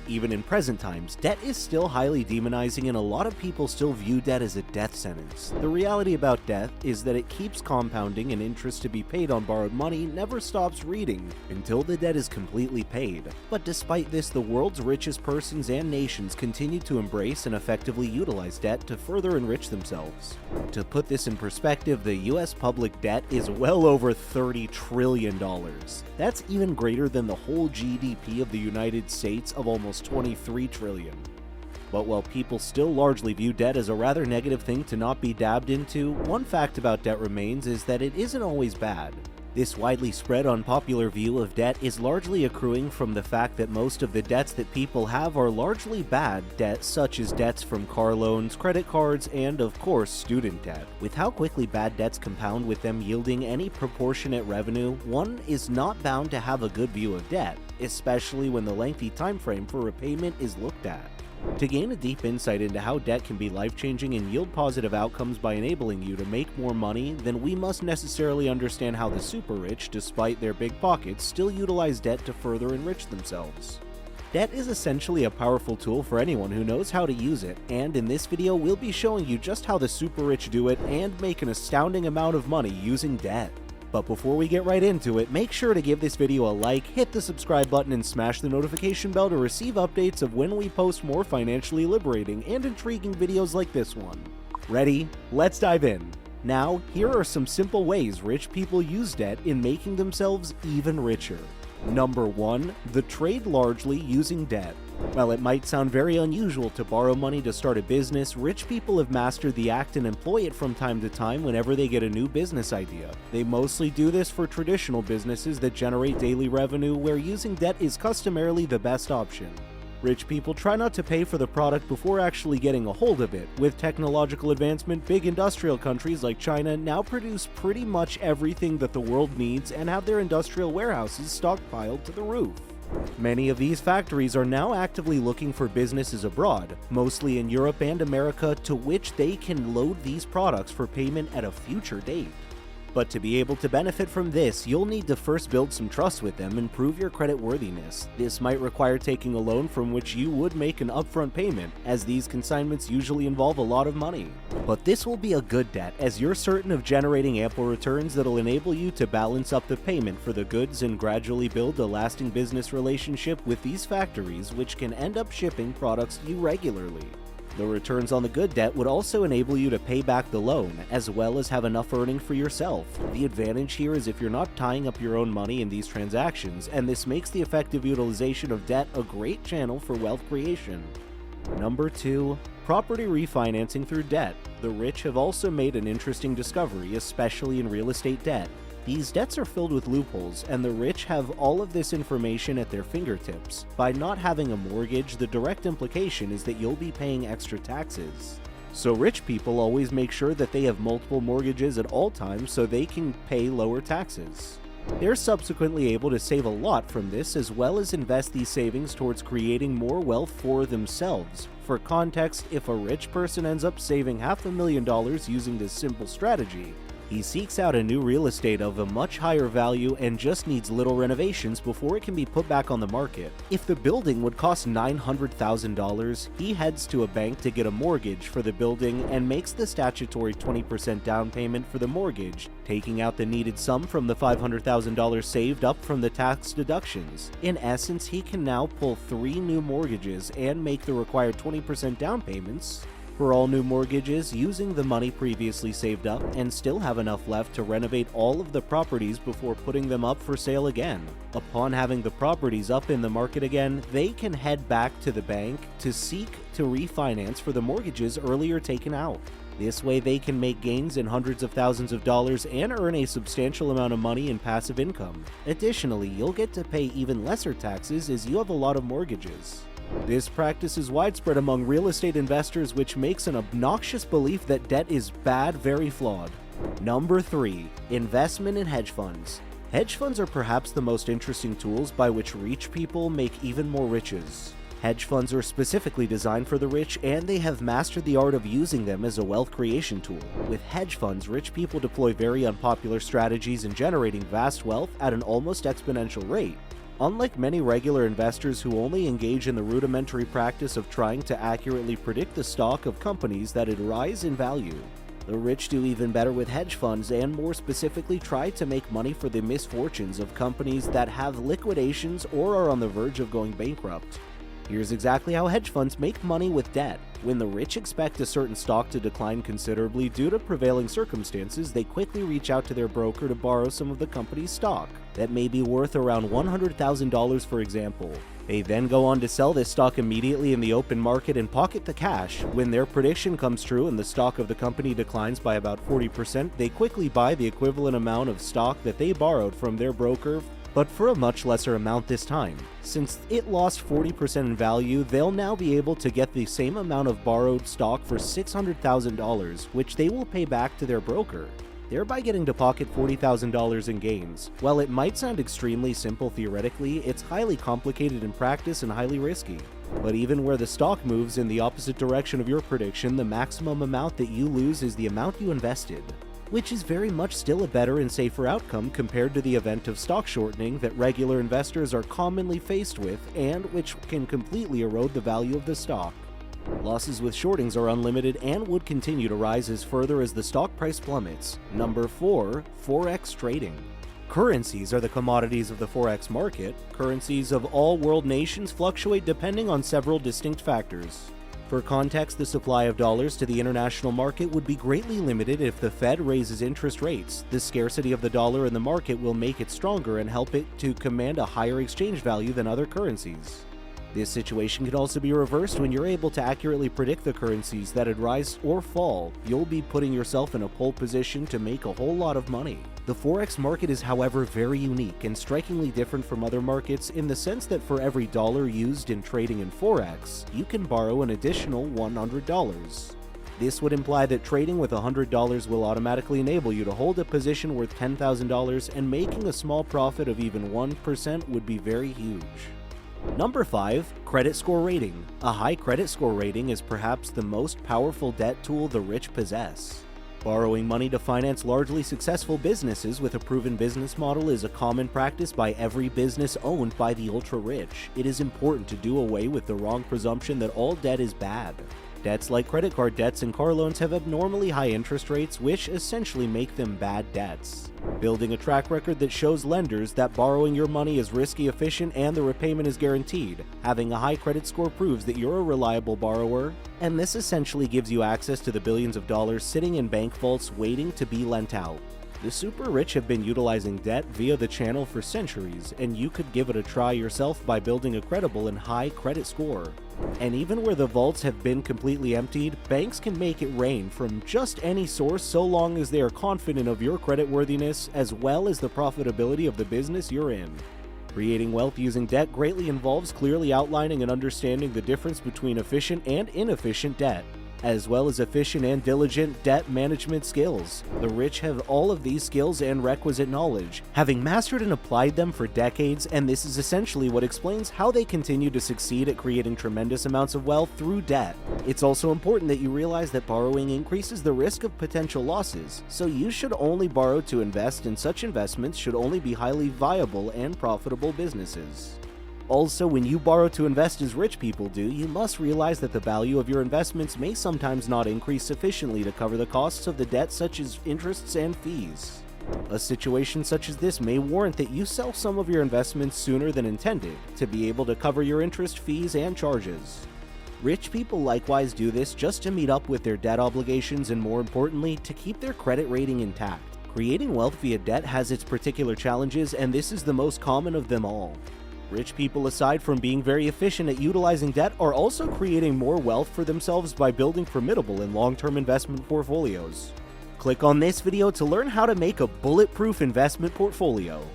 Even in present times, debt is still highly demonizing and a lot of people still view debt as a death sentence. The reality about debt is that it keeps compounding and interest to be paid on borrowed money never stops reading until the debt is completely paid. But despite this, the world's richest persons and nations continue to embrace and effectively utilize debt to further enrich themselves. To put this in perspective, the US public debt is well over $30 trillion. That's even greater than the whole GDP of the United States of almost 23 trillion. But while people still largely view debt as a rather negative thing to not be dabbed into, one fact about debt remains is that it isn't always bad. This widely spread unpopular view of debt is largely accruing from the fact that most of the debts that people have are largely bad debts, such as debts from car loans, credit cards, and of course student debt. With how quickly bad debts compound with them yielding any proportionate revenue, one is not bound to have a good view of debt, especially when the lengthy time frame for repayment is looked at. To gain a deep insight into how debt can be life-changing and yield positive outcomes by enabling you to make more money, then we must necessarily understand how the super rich, despite their big pockets, still utilize debt to further enrich themselves. Debt is essentially a powerful tool for anyone who knows how to use it, and in this video we'll be showing you just how the super rich do it and make an astounding amount of money using debt. But before we get right into it, make sure to give this video a like, hit the subscribe button, and smash the notification bell to receive updates of when we post more financially liberating and intriguing videos like this one. Ready? Let's dive in. Now, here are some simple ways rich people use debt in making themselves even richer. Number 1. The trade largely using debt. While it might sound very unusual to borrow money to start a business, rich people have mastered the act and employ it from time to time whenever they get a new business idea. They mostly do this for traditional businesses that generate daily revenue, where using debt is customarily the best option. Rich people try not to pay for the product before actually getting a hold of it. With technological advancement, big industrial countries like China now produce pretty much everything that the world needs and have their industrial warehouses stockpiled to the roof. Many of these factories are now actively looking for businesses abroad, mostly in Europe and America, to which they can load these products for payment at a future date. But to be able to benefit from this, you'll need to first build some trust with them and prove your credit worthiness. This might require taking a loan from which you would make an upfront payment, as these consignments usually involve a lot of money. But this will be a good debt, as you're certain of generating ample returns that'll enable you to balance up the payment for the goods and gradually build a lasting business relationship with these factories, which can end up shipping products to you regularly. The returns on the good debt would also enable you to pay back the loan, as well as have enough earning for yourself. The advantage here is if you're not tying up your own money in these transactions, and this makes the effective utilization of debt a great channel for wealth creation. Number 2. Property refinancing through debt. The rich have also made an interesting discovery, especially in real estate debt. These debts are filled with loopholes, and the rich have all of this information at their fingertips. By not having a mortgage, the direct implication is that you'll be paying extra taxes. So rich people always make sure that they have multiple mortgages at all times so they can pay lower taxes. They're subsequently able to save a lot from this, as well as invest these savings towards creating more wealth for themselves. For context, if a rich person ends up saving $500,000 using this simple strategy, he seeks out a new real estate of a much higher value and just needs little renovations before it can be put back on the market. If the building would cost $900,000, he heads to a bank to get a mortgage for the building and makes the statutory 20% down payment for the mortgage, taking out the needed sum from the $500,000 saved up from the tax deductions. In essence, he can now pull 3 new mortgages and make the required 20% down payments for all new mortgages using the money previously saved up, and still have enough left to renovate all of the properties before putting them up for sale again. Upon having the properties up in the market again, they can head back to the bank to seek to refinance for the mortgages earlier taken out. This way they can make gains in hundreds of thousands of dollars and earn a substantial amount of money in passive income. Additionally, you'll get to pay even lesser taxes as you have a lot of mortgages. This practice is widespread among real estate investors, which makes an obnoxious belief that debt is bad very flawed. Number 3. Investment in hedge funds. Hedge funds are perhaps the most interesting tools by which rich people make even more riches. Hedge funds are specifically designed for the rich, and they have mastered the art of using them as a wealth creation tool. With hedge funds, rich people deploy very unpopular strategies in generating vast wealth at an almost exponential rate. Unlike many regular investors who only engage in the rudimentary practice of trying to accurately predict the stock of companies that would rise in value, the rich do even better with hedge funds and more specifically try to make money for the misfortunes of companies that have liquidations or are on the verge of going bankrupt. Here's exactly how hedge funds make money with debt. When the rich expect a certain stock to decline considerably due to prevailing circumstances, they quickly reach out to their broker to borrow some of the company's stock that may be worth around $100,000 for example. They then go on to sell this stock immediately in the open market and pocket the cash. When their prediction comes true and the stock of the company declines by about 40%, they quickly buy the equivalent amount of stock that they borrowed from their broker, but for a much lesser amount this time. Since it lost 40% in value, they'll now be able to get the same amount of borrowed stock for $600,000, which they will pay back to their broker, thereby getting to pocket $40,000 in gains. While it might sound extremely simple theoretically, it's highly complicated in practice and highly risky. But even where the stock moves in the opposite direction of your prediction, the maximum amount that you lose is the amount you invested, which is very much still a better and safer outcome compared to the event of stock shortening that regular investors are commonly faced with and which can completely erode the value of the stock. Losses with shortings are unlimited and would continue to rise as further as the stock price plummets. Number 4. Forex trading. Currencies are the commodities of the Forex market. Currencies of all world nations fluctuate depending on several distinct factors. For context, the supply of dollars to the international market would be greatly limited if the Fed raises interest rates. The scarcity of the dollar in the market will make it stronger and help it to command a higher exchange value than other currencies. This situation can also be reversed when you're able to accurately predict the currencies that would rise or fall. You'll be putting yourself in a pole position to make a whole lot of money. The Forex market is, however, very unique and strikingly different from other markets in the sense that for every dollar used in trading in Forex, you can borrow an additional $100. This would imply that trading with $100 will automatically enable you to hold a position worth $10,000, and making a small profit of even 1% would be very huge. Number 5. Credit score rating. A high credit score rating is perhaps the most powerful debt tool the rich possess. Borrowing money to finance largely successful businesses with a proven business model is a common practice by every business owned by the ultra-rich. It is important to do away with the wrong presumption that all debt is bad. Debts like credit card debts and car loans have abnormally high interest rates, which essentially make them bad debts. Building a track record that shows lenders that borrowing your money is risky, efficient, and the repayment is guaranteed. Having a high credit score proves that you're a reliable borrower, and this essentially gives you access to the billions of dollars sitting in bank vaults waiting to be lent out. The super rich have been utilizing debt via the channel for centuries, and you could give it a try yourself by building a credible and high credit score. And even where the vaults have been completely emptied, banks can make it rain from just any source so long as they are confident of your creditworthiness as well as the profitability of the business you're in. Creating wealth using debt greatly involves clearly outlining and understanding the difference between efficient and inefficient debt, as well as efficient and diligent debt management skills. The rich have all of these skills and requisite knowledge, having mastered and applied them for decades, and this is essentially what explains how they continue to succeed at creating tremendous amounts of wealth through debt. It's also important that you realize that borrowing increases the risk of potential losses, so you should only borrow to invest, and such investments should only be highly viable and profitable businesses. Also, when you borrow to invest as rich people do, you must realize that the value of your investments may sometimes not increase sufficiently to cover the costs of the debt, such as interests and fees. A situation such as this may warrant that you sell some of your investments sooner than intended to be able to cover your interest, fees, and charges. Rich people likewise do this just to meet up with their debt obligations and, more importantly, to keep their credit rating intact. Creating wealth via debt has its particular challenges, and this is the most common of them all. Rich people, aside from being very efficient at utilizing debt, are also creating more wealth for themselves by building formidable and long-term investment portfolios. Click on this video to learn how to make a bulletproof investment portfolio.